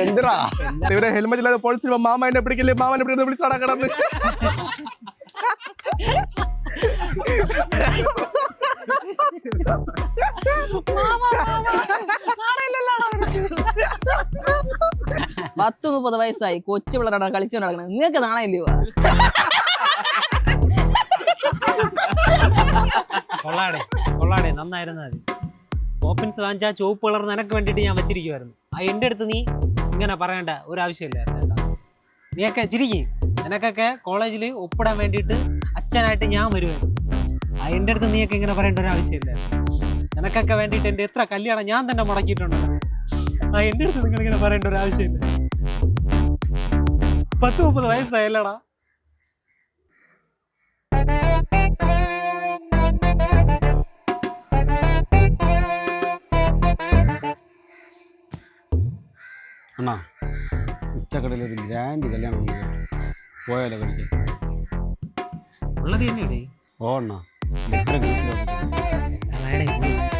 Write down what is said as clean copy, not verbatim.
എന്തിനാ ഇവരെ ഹെൽമെറ്റ് ഇല്ലാതെ പൊളിച്ചു മാമ എന്നെ പിടിക്കില്ലേ മാമ എന്നെ പിടിക്കുന്ന വിളിച്ചാടാ കിടന്ന് പത്ത് 30 വയസ്സായി കൊച്ചു പിള്ളേരാണ് കളിച്ചു നടക്കുന്നത്. നിങ്ങൾക്ക് നാണയില്ലയോ? കൊള്ളാടെ നന്നായിരുന്നു. അത് ഓപ്പൻസ് വാങ്ങിച്ച ചുവപ്പ് കളർ നിനക്ക് വേണ്ടിയിട്ട് ഞാൻ വെച്ചിരിക്കുവായിരുന്നു. എൻ്റെ അടുത്ത് നീ ഇങ്ങനെ പറയേണ്ട ഒരാവശ്യമില്ലായിരുന്നു കേട്ടോ. നീയൊക്കെ ചിരിക്കും. നിനക്കൊക്കെ കോളേജിൽ ഒപ്പിടാൻ വേണ്ടിയിട്ട് അച്ഛനായിട്ട് ഞാൻ വരുമായിരുന്നു. എൻ്റെ അടുത്ത് നീയൊക്കെ ഇങ്ങനെ പറയേണ്ട ഒരാവശ്യമില്ലായിരുന്നു. നിനക്കൊക്കെ വേണ്ടിയിട്ട് എൻ്റെ എത്ര കല്യാണം ഞാൻ തന്നെ മുടക്കിയിട്ടുണ്ടോ. എൻ്റെ അടുത്ത് നിങ്ങളിങ്ങനെ പറയേണ്ട ഒരാവശ്യമില്ല. 10-30 വയസ്സായല്ലടാ. അണ്ണാ ഉച്ചക്കടയിൽ ഒരു ഗ്രാൻഡ് കല്യാണം പോയാലോ കളിക്കാൻ? ഉള്ളത് തന്നെയേ. ഓ അണ്ണാ അതായത്